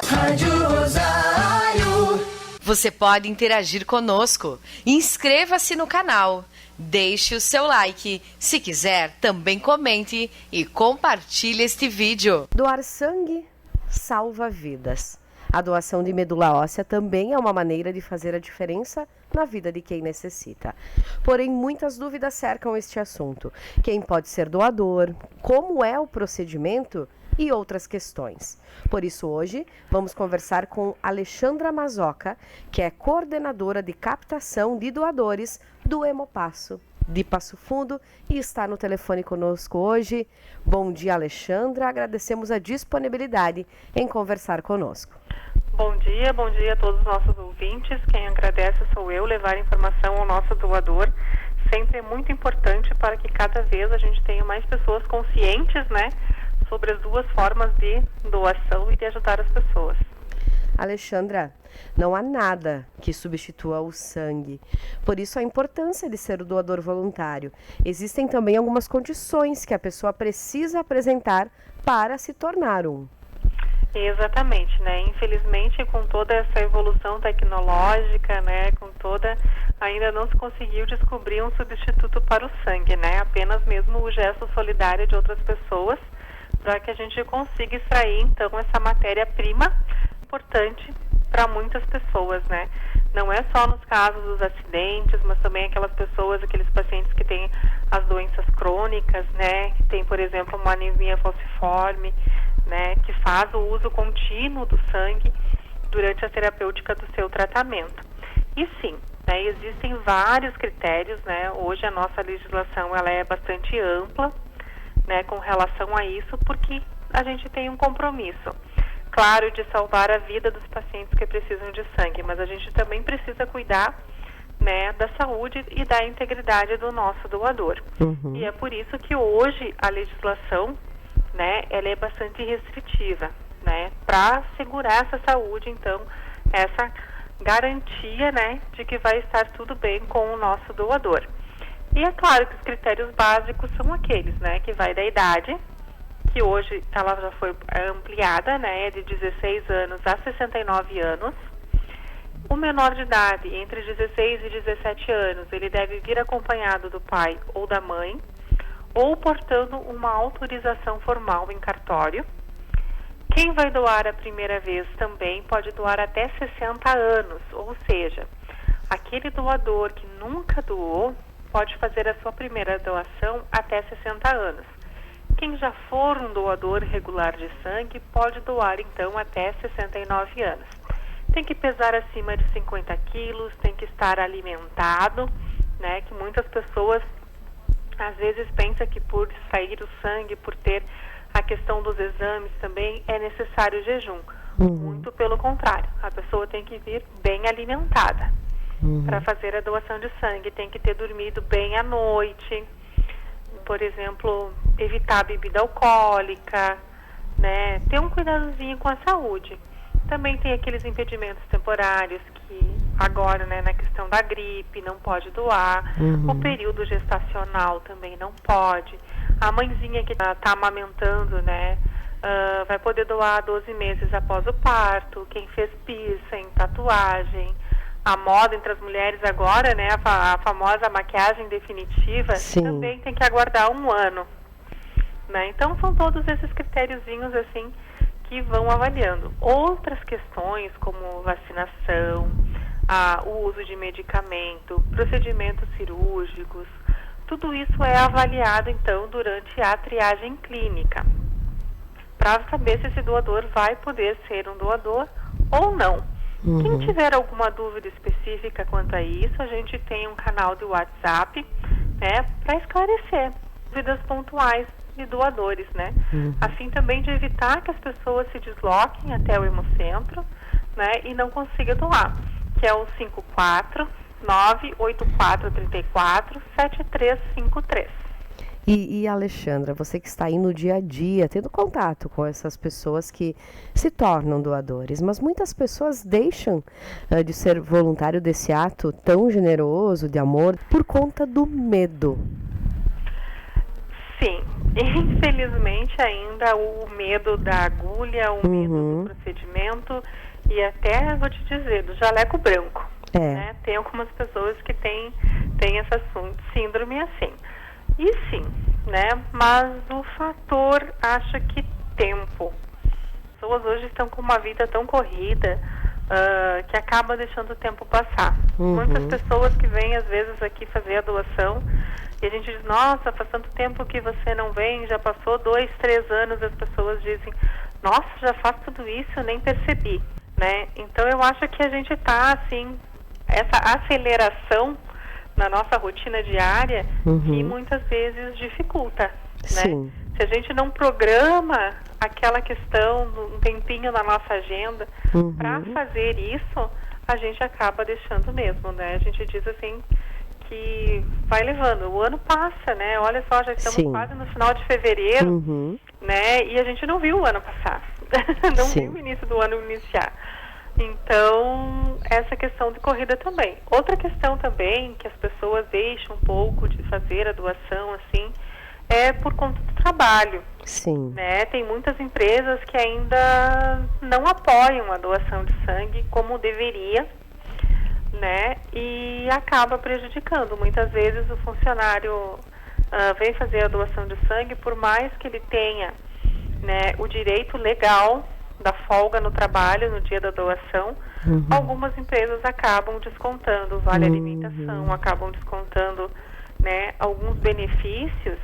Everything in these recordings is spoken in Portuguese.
Rádio Rosário. Você pode interagir conosco. Inscreva-se no canal. Deixe o seu like. Se quiser, também comente e compartilhe este vídeo. Doar sangue salva vidas. A doação de medula óssea também é uma maneira de fazer a diferença na vida de quem necessita. Porém, muitas dúvidas cercam este assunto. Quem pode ser doador? Como é o procedimento? E outras questões. Por isso, hoje, vamos conversar com Alexandra Mazoca, que é coordenadora de captação de doadores do Hemopasso de Passo Fundo e está no telefone conosco hoje. Bom dia, Alexandra. Agradecemos a disponibilidade em conversar conosco. Bom dia a todos os nossos ouvintes. Quem agradece sou eu, levar informação ao nosso doador. Sempre é muito importante para que cada vez a gente tenha mais pessoas conscientes, né, sobre as duas formas de doação e de ajudar as pessoas. Alexandra, não há nada que substitua o sangue. Por isso a importância de ser o doador voluntário. Existem também algumas condições que a pessoa precisa apresentar para se tornar um. Exatamente, né? Infelizmente, com toda essa evolução tecnológica, né, ainda não se conseguiu descobrir um substituto para o sangue, né? Apenas mesmo o gesto solidário de outras pessoas, para que a gente consiga extrair, então, essa matéria-prima importante para muitas pessoas, né? Não é só nos casos dos acidentes, mas também aqueles pacientes que têm as doenças crônicas, né? Que tem, por exemplo, uma anemia falciforme, né? Que faz o uso contínuo do sangue durante a terapêutica do seu tratamento. E sim, né? Existem vários critérios, né? Hoje a nossa legislação ela é bastante ampla, né, com relação a isso, porque a gente tem um compromisso, claro, de salvar a vida dos pacientes que precisam de sangue, mas a gente também precisa cuidar, né, da saúde e da integridade do nosso doador. E é por isso que hoje a legislação, né, ela é bastante restritiva, né, para assegurar essa saúde, então, essa garantia, né, de que vai estar tudo bem com o nosso doador. E é claro que os critérios básicos são aqueles, né, que vai da idade, que hoje ela já foi ampliada, né, de 16 anos a 69 anos. O menor de idade, entre 16 e 17 anos, ele deve vir acompanhado do pai ou da mãe, ou portando uma autorização formal em cartório. Quem vai doar a primeira vez também pode doar até 60 anos, ou seja, aquele doador que nunca doou, pode fazer a sua primeira doação até 60 anos. Quem já for um doador regular de sangue pode doar, então, até 69 anos. Tem que pesar acima de 50 quilos, tem que estar alimentado, né? Que muitas pessoas, às vezes, pensam que por extrair o sangue, por ter a questão dos exames também, é necessário jejum. Muito pelo contrário, a pessoa tem que vir bem alimentada. Para fazer a doação de sangue, tem que ter dormido bem à noite, por exemplo, evitar bebida alcoólica, né? Ter um cuidadozinho com a saúde. Também tem aqueles impedimentos temporários que agora, né, na questão da gripe, não pode doar. O período gestacional também não pode. A mãezinha que está amamentando, né, vai poder doar 12 meses após o parto. Quem fez piercing, tatuagem. A moda entre as mulheres agora, né, a famosa maquiagem definitiva, Sim. Também tem que aguardar 1 ano, né? Então são todos esses critériozinhos assim que vão avaliando. Outras questões como vacinação, o uso de medicamento, procedimentos cirúrgicos, tudo isso é avaliado então durante a triagem clínica, para saber se esse doador vai poder ser um doador ou não. Quem tiver alguma dúvida específica quanto a isso, a gente tem um canal de WhatsApp, né, para esclarecer dúvidas pontuais de doadores, né? Assim também de evitar que as pessoas se desloquem até o Hemocentro, né, e não consigam doar, que é o 54984347353. E Alexandra, você que está aí no dia a dia, tendo contato com essas pessoas que se tornam doadores, mas muitas pessoas deixam de ser voluntário desse ato tão generoso, de amor, por conta do medo. Sim, Infelizmente, ainda o medo da agulha, o medo do procedimento e até, vou te dizer, do jaleco branco. Né? Tem algumas pessoas que têm essa síndrome assim. E sim, né? Mas o fator, acho que tempo. As pessoas hoje estão com uma vida tão corrida que acaba deixando o tempo passar. Muitas pessoas que vêm, às vezes, aqui fazer a doação e a gente diz, nossa, faz tanto tempo que você não vem, já passou 2, 3 anos, as pessoas dizem, nossa, já faz tudo isso, eu nem percebi, né? Então, eu acho que a gente está, assim, essa aceleração na nossa rotina diária que muitas vezes dificulta, né? Se a gente não programa aquela questão, um tempinho na nossa agenda para fazer isso, a gente acaba deixando mesmo, né? A gente diz assim que vai levando, o ano passa, né? Olha só, já estamos quase no final de fevereiro, né? E a gente não viu o ano passar, não viu o início do ano iniciar. Então, essa questão de corrida também. Outra questão também, que as pessoas deixam um pouco de fazer a doação, assim, é por conta do trabalho. Né? Tem muitas empresas que ainda não apoiam a doação de sangue como deveria, né? E acaba prejudicando. Muitas vezes o funcionário vem fazer a doação de sangue, por mais que ele tenha, né, o direito legal da folga no trabalho no dia da doação, algumas empresas acabam descontando vale alimentação, acabam descontando, né, alguns benefícios,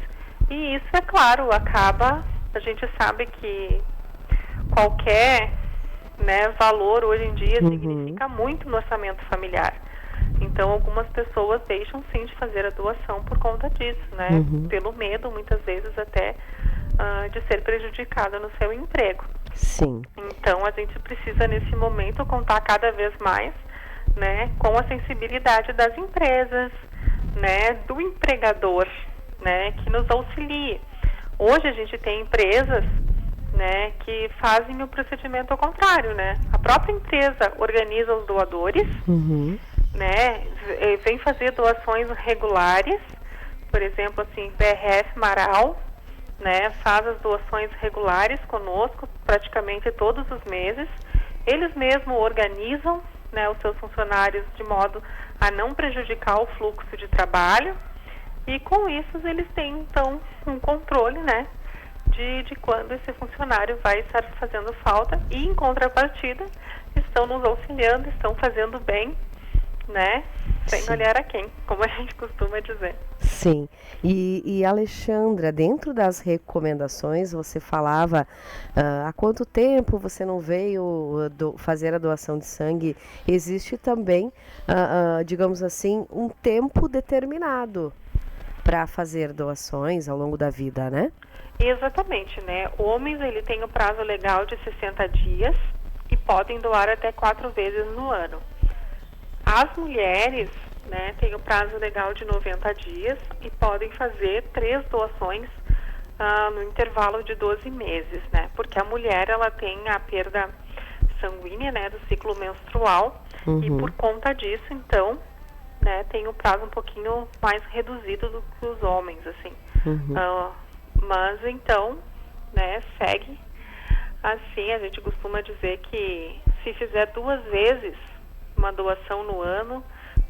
e isso, é claro, a gente sabe que qualquer, né, valor hoje em dia significa muito no orçamento familiar. Então, algumas pessoas deixam sim de fazer a doação por conta disso, né, pelo medo, muitas vezes até de ser prejudicada no seu emprego. Então, a gente precisa, nesse momento, contar cada vez mais, né, com a sensibilidade das empresas, né, do empregador, né, que nos auxilie. Hoje a gente tem empresas, né, que fazem o procedimento ao contrário, né? A própria empresa organiza os doadores, né, vem fazer doações regulares, por exemplo, assim, BRF Marau, né, faz as doações regulares conosco praticamente todos os meses. Eles mesmos organizam, né, os seus funcionários de modo a não prejudicar o fluxo de trabalho, e com isso eles têm então um controle, né, de quando esse funcionário vai estar fazendo falta, e em contrapartida estão nos auxiliando, estão fazendo bem, né, sem olhar a quem, como a gente costuma dizer. E Alexandra, dentro das recomendações, você falava há quanto tempo você não veio fazer a doação de sangue. Existe também, digamos assim, um tempo determinado para fazer doações ao longo da vida, né? Exatamente, né? Homens, ele tem o prazo legal de 60 dias e podem doar até 4 vezes no ano. As mulheres, né, têm o prazo legal de 90 dias e podem fazer 3 doações no intervalo de 12 meses, né? Porque a mulher, ela tem a perda sanguínea, né, do ciclo menstrual, e por conta disso, então, né, tem um prazo um pouquinho mais reduzido do que os homens, assim. Mas, então, né, segue assim. A gente costuma dizer que se fizer 2 vezes uma doação no ano,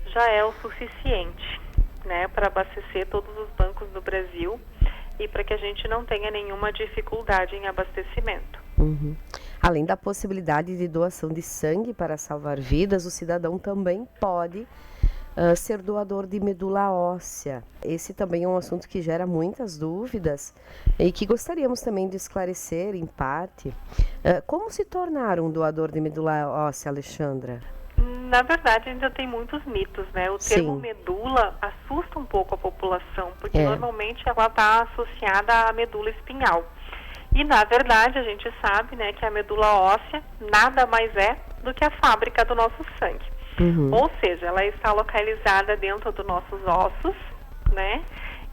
já é o suficiente, né, para abastecer todos os bancos do Brasil e para que a gente não tenha nenhuma dificuldade em abastecimento. Além da possibilidade de doação de sangue para salvar vidas, o cidadão também pode ser doador de medula óssea. Esse também é um assunto que gera muitas dúvidas e que gostaríamos também de esclarecer em parte. Como se tornar um doador de medula óssea, Alexandra? Na verdade, ainda tem muitos mitos, né? O termo medula assusta um pouco a população, porque normalmente ela está associada à medula espinhal. E, na verdade, a gente sabe, né, que a medula óssea nada mais é do que a fábrica do nosso sangue. Ou seja, ela está localizada dentro dos nossos ossos, né?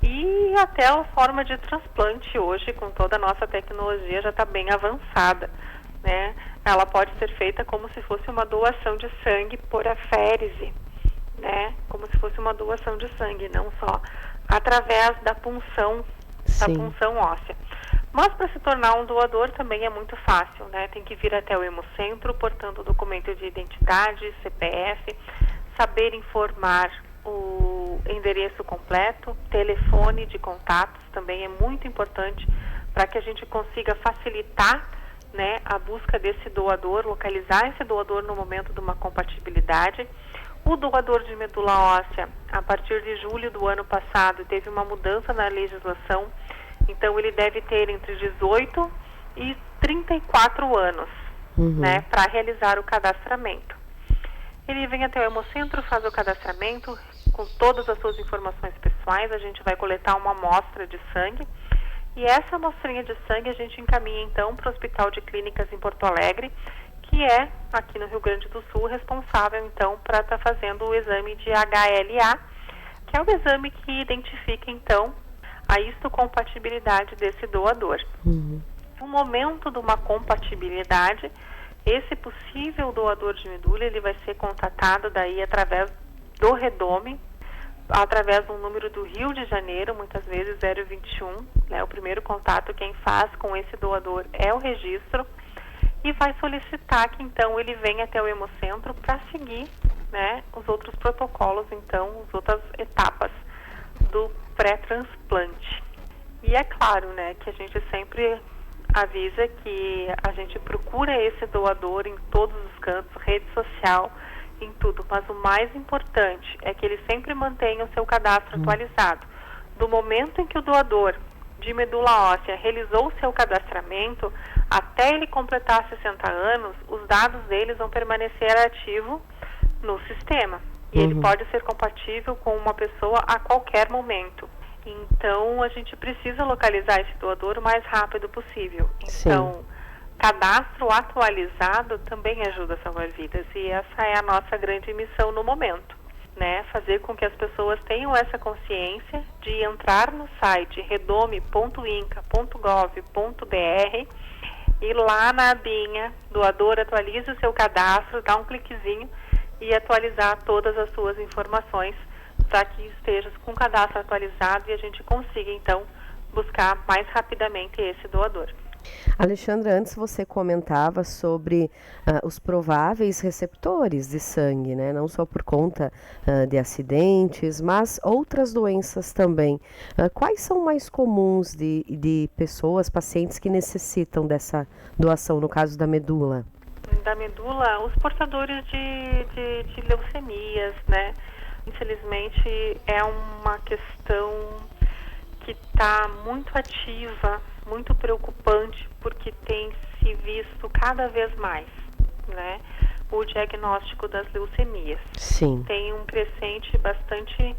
E até a forma de transplante hoje, com toda a nossa tecnologia, já está bem avançada, né? Ela pode ser feita como se fosse uma doação de sangue por aférese, né? Como se fosse uma doação de sangue, não só através da punção, essa Sim. punção óssea. Mas para se tornar um doador também é muito fácil, né? Tem que vir até o Hemocentro, portando documento de identidade, CPF, saber informar o endereço completo, telefone de contatos também é muito importante para que a gente consiga facilitar, né, a busca desse doador, localizar esse doador no momento de uma compatibilidade. O doador de medula óssea, a partir de julho do ano passado, teve uma mudança na legislação, então ele deve ter entre 18 e 34 anos, né, para realizar o cadastramento. Ele vem até o Hemocentro, faz o cadastramento com todas as suas informações pessoais, a gente vai coletar uma amostra de sangue, e essa amostrinha de sangue a gente encaminha então para o Hospital de Clínicas em Porto Alegre, que é, aqui no Rio Grande do Sul, responsável então para estar fazendo o exame de HLA, que é o exame que identifica então a histocompatibilidade desse doador. No momento de uma compatibilidade, esse possível doador de medula, ele vai ser contatado daí através do Redome, através do número do Rio de Janeiro, muitas vezes 021, né? O primeiro contato quem faz com esse doador é o registro, e vai solicitar que então ele venha até o Hemocentro para seguir, né, os outros protocolos, então, as outras etapas do pré-transplante. E é claro, né, que a gente sempre avisa que a gente procura esse doador em todos os cantos, rede social, em tudo, mas o mais importante é que ele sempre mantenha o seu cadastro atualizado. Do momento em que o doador de medula óssea realizou o seu cadastramento, até ele completar 60 anos, os dados deles vão permanecer ativos no sistema. E ele pode ser compatível com uma pessoa a qualquer momento. Então, a gente precisa localizar esse doador o mais rápido possível. Então, cadastro atualizado também ajuda a salvar vidas. E essa é a nossa grande missão no momento, né? Fazer com que as pessoas tenham essa consciência de entrar no site redome.inca.gov.br e lá na abinha doador atualize o seu cadastro, dá um cliquezinho e atualizar todas as suas informações para que esteja com o cadastro atualizado e a gente consiga então buscar mais rapidamente esse doador. Alexandra, antes você comentava sobre os prováveis receptores de sangue, né? Não só por conta de acidentes, mas outras doenças também. Quais são mais comuns de pessoas, pacientes que necessitam dessa doação, no caso da medula? Da medula, os portadores de leucemias, né? Infelizmente é uma questão que está muito ativa, muito preocupante, porque tem se visto cada vez mais, né, o diagnóstico das leucemias. Sim. Tem um crescente bastante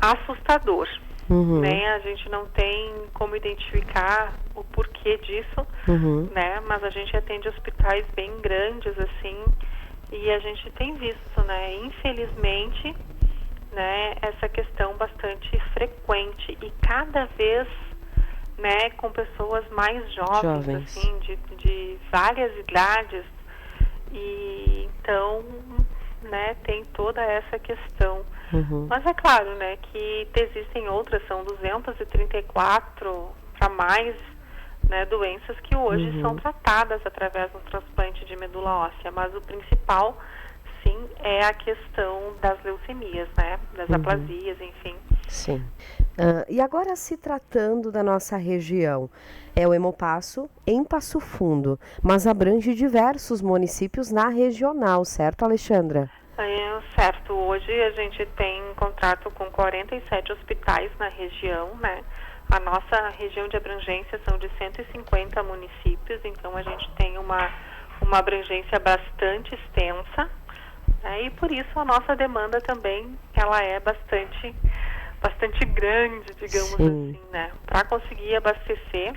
assustador, né? A gente não tem como identificar o porquê disso, né? Mas a gente atende hospitais bem grandes, assim, e a gente tem visto, né, infelizmente, né, essa questão bastante frequente e cada vez, né, com pessoas mais jovens. Assim, de várias idades, e então, né, tem toda essa questão. Mas é claro, né, que existem outras, são 234 para mais, né, doenças que hoje são tratadas através do transplante de medula óssea, mas o principal, sim, é a questão das leucemias, né, das aplasias, enfim. Sim. E agora, se tratando da nossa região, é o Hemopasso em Passo Fundo, mas abrange diversos municípios na regional, certo, Alexandra? Certo. Hoje a gente tem contrato com 47 hospitais na região, né? A nossa região de abrangência são de 150 municípios, então a gente tem uma abrangência bastante extensa, né? E por isso a nossa demanda também, ela é bastante grande, digamos assim, né? Para conseguir abastecer,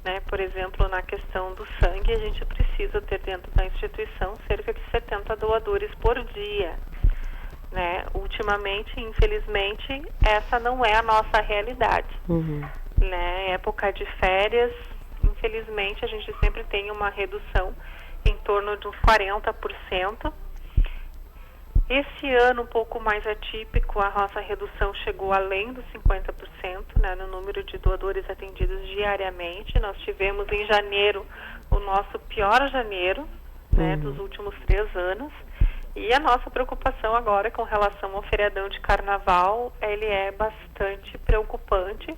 né, por exemplo, na questão do sangue, a gente precisa ter dentro da instituição cerca de 70 doadores por dia, né? Ultimamente, infelizmente, essa não é a nossa realidade, né? Época de férias, infelizmente, a gente sempre tem uma redução em torno de uns 40%. Esse ano, um pouco mais atípico, a nossa redução chegou além dos 50%, né, no número de doadores atendidos diariamente. Nós tivemos em janeiro o nosso pior janeiro, né, dos últimos 3 anos. E a nossa preocupação agora com relação ao feriadão de carnaval, ele é bastante preocupante,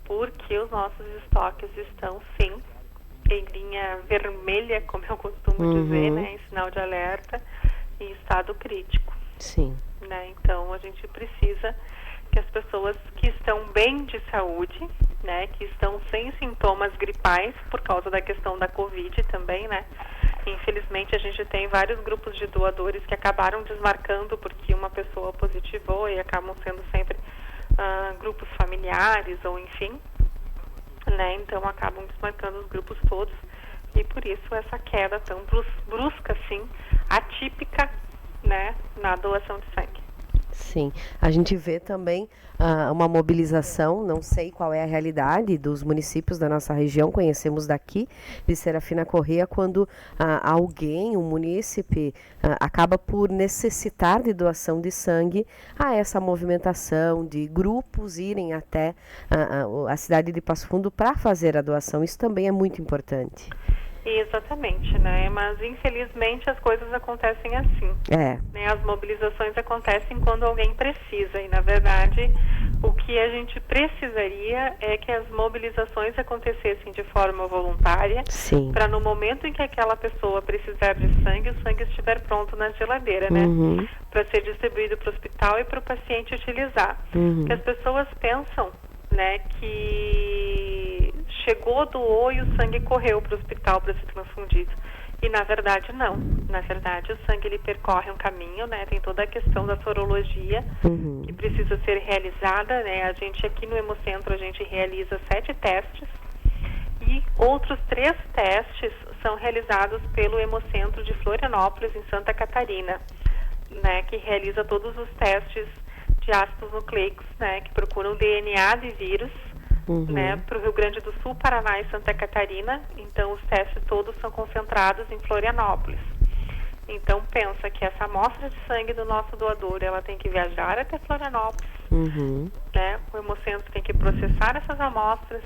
porque os nossos estoques estão, sim, em linha vermelha, como eu costumo dizer, né, em sinal de alerta, em estado crítico. Sim. Né? Então, a gente precisa que as pessoas que estão bem de saúde, né, que estão sem sintomas gripais, por causa da questão da Covid também, né? Infelizmente, a gente tem vários grupos de doadores que acabaram desmarcando porque uma pessoa positivou e acabam sendo sempre grupos familiares ou enfim, né? Então, acabam desmarcando os grupos todos e por isso essa queda tão brusca, assim, atípica, né, na doação de sangue. Sim, a gente vê também uma mobilização, não sei qual é a realidade dos municípios da nossa região, conhecemos daqui, de Serafina Corrêa, quando alguém, um munícipe, acaba por necessitar de doação de sangue, há essa movimentação de grupos irem até a cidade de Passo Fundo para fazer a doação, isso também é muito importante. Exatamente, né? Mas infelizmente as coisas acontecem assim. Né? As mobilizações acontecem quando alguém precisa e, na verdade, o que a gente precisaria é que as mobilizações acontecessem de forma voluntária, para no momento em que aquela pessoa precisar de sangue, o sangue estiver pronto na geladeira, né? Para ser distribuído para o hospital e para o paciente utilizar. Porque as pessoas pensam, né, que chegou, doou e o sangue correu para o hospital para ser transfundido. E na verdade não. Na verdade o sangue ele percorre um caminho, né? Tem toda a questão da sorologia que precisa ser realizada, né? A gente aqui no Hemocentro a gente realiza 7 testes e outros 3 testes são realizados pelo Hemocentro de Florianópolis em Santa Catarina, né? Que realiza todos os testes de ácidos nucleicos, né, que procuram DNA de vírus, né, para o Rio Grande do Sul, Paraná e Santa Catarina. Então, os testes todos são concentrados em Florianópolis. Então, pensa que essa amostra de sangue do nosso doador, ela tem que viajar até Florianópolis, né, o Hemocentro tem que processar essas amostras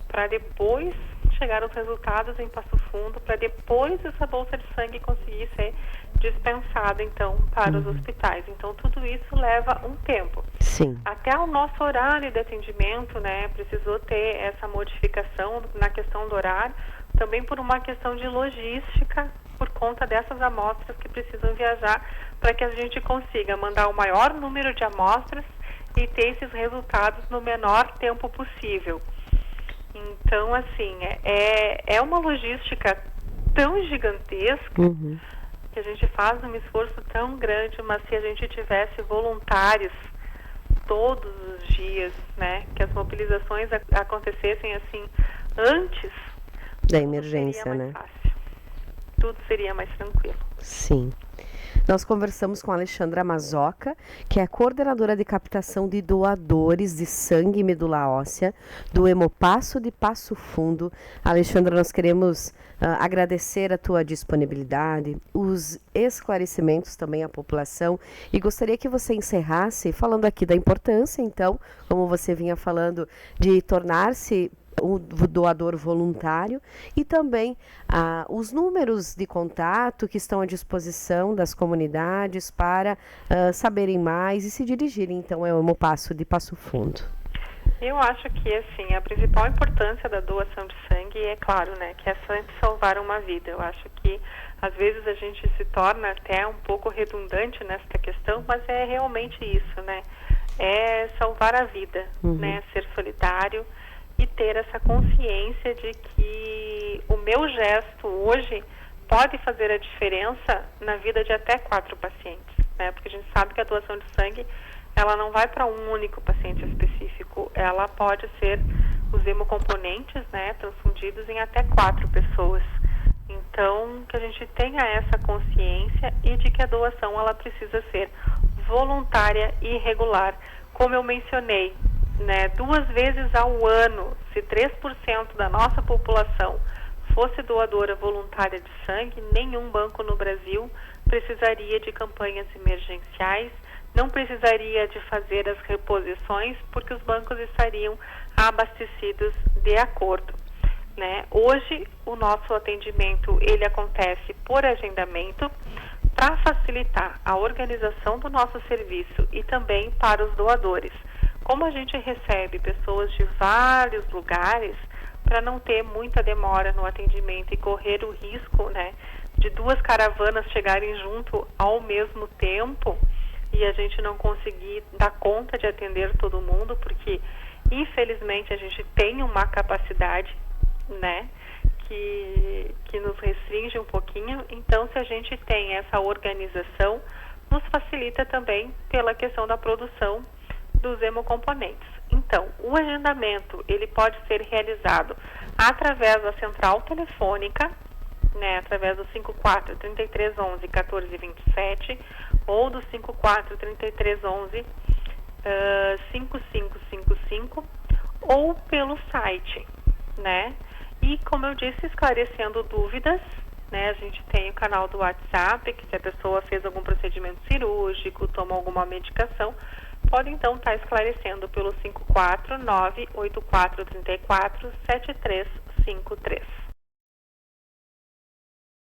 para depois chegar os resultados em Passo Fundo, para depois essa bolsa de sangue conseguir ser dispensada, então, para os hospitais. Então, tudo isso leva um tempo. Sim. Até o nosso horário de atendimento, né, precisou ter essa modificação na questão do horário, também por uma questão de logística, por conta dessas amostras que precisam viajar, para que a gente consiga mandar o maior número de amostras e ter esses resultados no menor tempo possível. Então, assim, é uma logística tão gigantesca que a gente faz um esforço tão grande, mas se a gente tivesse voluntários todos os dias, né, que as mobilizações acontecessem assim antes da emergência, seria mais né? fácil. Tudo seria mais tranquilo. Sim. Nós conversamos com a Alexandra Mazoca, que é coordenadora de captação de doadores de sangue e medula óssea do Hemopasso de Passo Fundo. Alexandra, nós queremos agradecer a tua disponibilidade, os esclarecimentos também à população e gostaria que você encerrasse falando aqui da importância, então, como você vinha falando, de tornar-se o doador voluntário e também os números de contato que estão à disposição das comunidades para saberem mais e se dirigirem então ao Hemopasso de Passo Fundo. Eu acho que assim, a principal importância da doação de sangue é claro, né, que é sempre salvar uma vida. Eu acho que às vezes a gente se torna até um pouco redundante nessa questão, mas é realmente isso, né? É salvar a vida, né? Ser solidário e ter essa consciência de que o meu gesto hoje pode fazer a diferença na vida de até 4 pacientes, né? Porque a gente sabe que a doação de sangue, ela não vai para um único paciente específico, ela pode ser os hemocomponentes, né, transfundidos em até 4 pessoas. Então, que a gente tenha essa consciência e de que a doação, ela precisa ser voluntária e regular. Como eu mencionei, né, 2 vezes ao ano, se 3% da nossa população fosse doadora voluntária de sangue, nenhum banco no Brasil precisaria de campanhas emergenciais, não precisaria de fazer as reposições, porque os bancos estariam abastecidos de acordo, né? Hoje, o nosso atendimento, ele acontece por agendamento, para facilitar a organização do nosso serviço e também para os doadores. Como a gente recebe pessoas de vários lugares, para não ter muita demora no atendimento e correr o risco, né, de duas caravanas chegarem junto ao mesmo tempo e a gente não conseguir dar conta de atender todo mundo, porque infelizmente a gente tem uma capacidade, né, que nos restringe um pouquinho. Então, se a gente tem essa organização, nos facilita também pela questão da produção dos hemocomponentes. Então, o agendamento, ele pode ser realizado através da central telefônica, né, através do 54 33 11 14 27 ou do 54 33 11 5555 ou pelo site, né? E, como eu disse, esclarecendo dúvidas, né, a gente tem o canal do WhatsApp, que se a pessoa fez algum procedimento cirúrgico, tomou alguma medicação, pode então estar esclarecendo pelo 549-8434-7353.